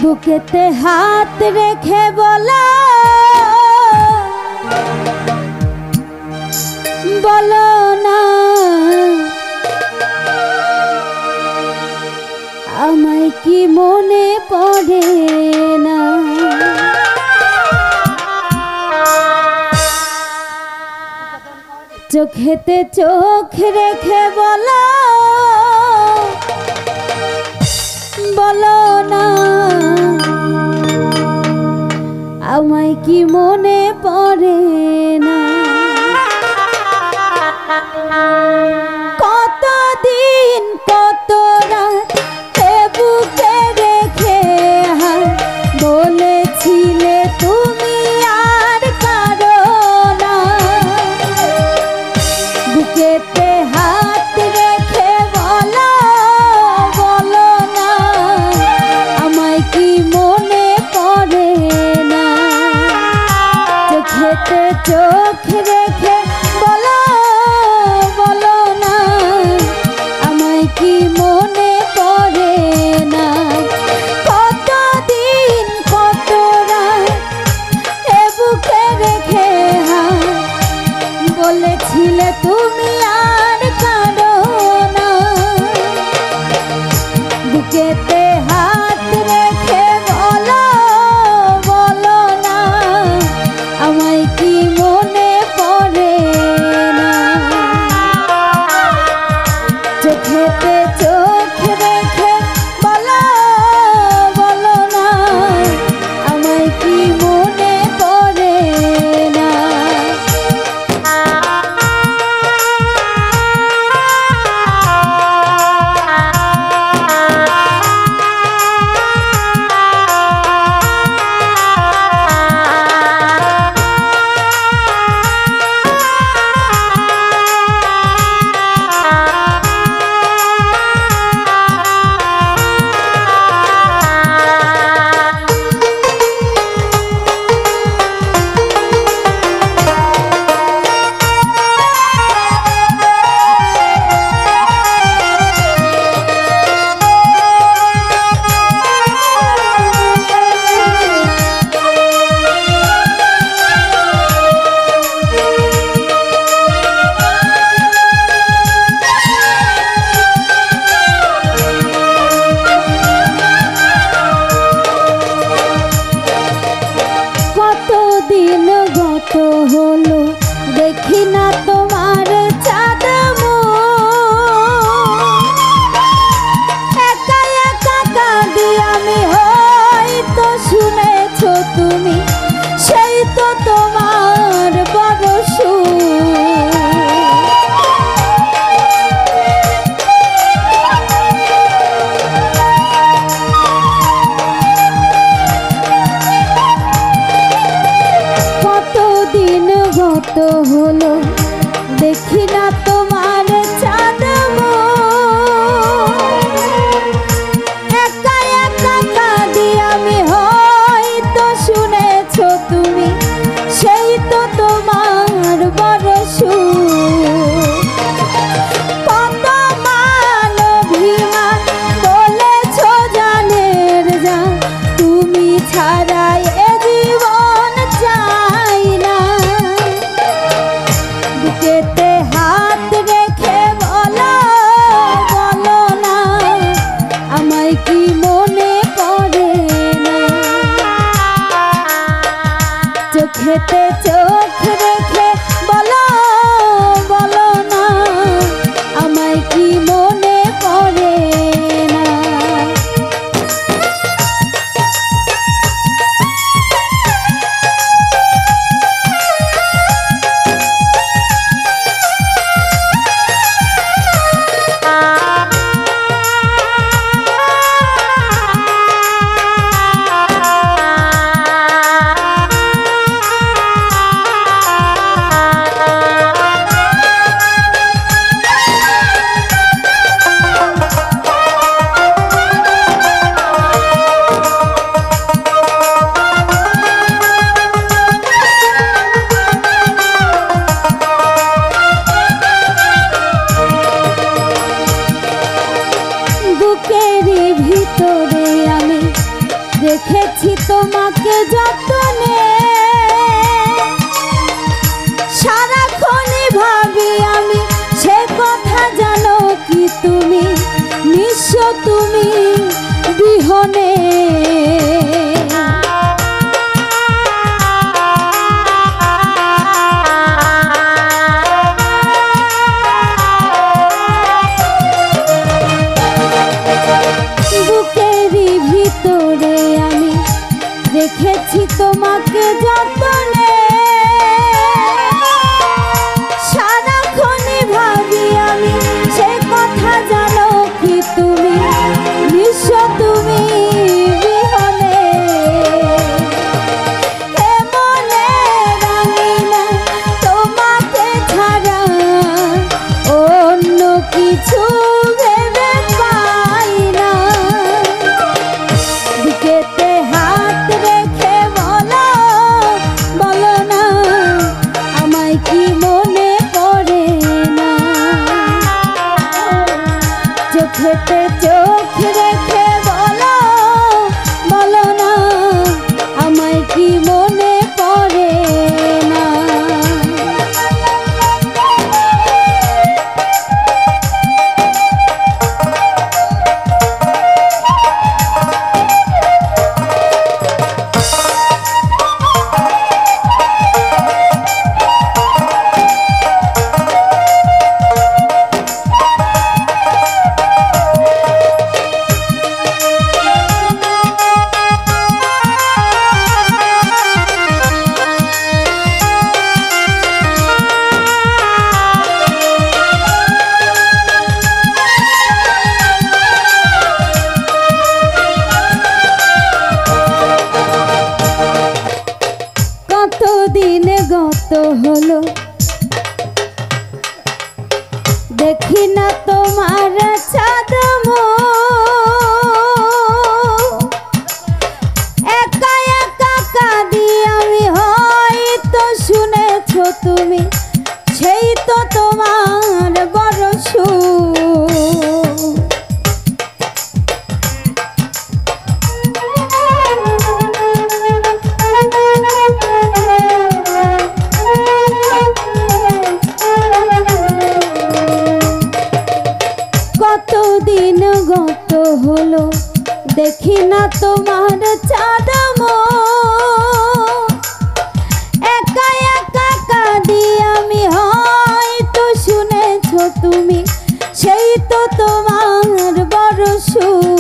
বুকেতে হাত রেখে বলো বলো না আমায় কি মনে পড়ে না। চোখেতে চোখ রেখে বলো বলো না আমায় কি মনে পড়ে না। কতদিন কত রাত বুকে রেখে বলেছিলে তুমি আর কারো না। বুকেতে হাত রেখে বলো বলো না আমায় কি মনে পড়ে না। চোখেতে চোখ রেখে বলো বলো না আমায় কি মনে পড়ে না। কতদিন কত রাত এ বুকে রেখে বলেছিলে তুমি আর কারো না। বুকেতে হাত রেখে বলো বলো না আমায় কি মনে পড়ে না। চোখেতে চোখ রেখে বলো বলো না আমায় কি মনে পড়ে না। কতদিন গত হলো দেখি না তোমার চাঁদ একা একা কাঁদি আমি হয়তো শুনেছো তুমি সেই তো তোমার বড় সুর। কতদিন গত হলো দেখি না তোমার চাঁদ একা একা কাঁদি আমি হয়তো শুনেছো তুমি সেই তো তোমার বড় সুর। কত মান অভিমান বলেছো জানের জান তুমি ছাড়া এ জীবন চাই না। বুকেতে হাত রেখে বলো বলো না আমায় কি মনে পড়ে না। চোখেতে চোখ রেখে বলো বলো না আমায় কি মনে পড়ে না। রেখেছি তোমাকে যতনে, সারাক্ষণই ভাবি আমি সে কথা, জানো কি তুমি নিঃস্ব তুমি বিহনে। বুকেরই ভিতরে আমি রেখেছি তোমাকে যতনে, সারাক্ষণই ভাবি আমি সে কথা, জানো কি তুমি নিঃস্ব তুমি বিহনে। হে মনে রাঙিনা তোমাকে ছাড়া অন্য কিছু ভেবে পাই না। বুকেতে হাত রেখে বলো, বলো না আমায় কি মনে পড়ে না। চোখেতে চোখ রেখে বলো, বলো না আমায় কি মনে পড়ে না। কতদিন গত হলো দেখি না তোমার চাঁদ একা একা কাঁদি আমি, হয়তো শুনেছো তুমি সেই তো তোমার বড় সুখ। কতদিন গত হলো দেখি না তোমার চাঁদ একা একা কাঁদি আমি, হয়তো শুনেছো তুমি সেই তো তোমার বড় সুখ।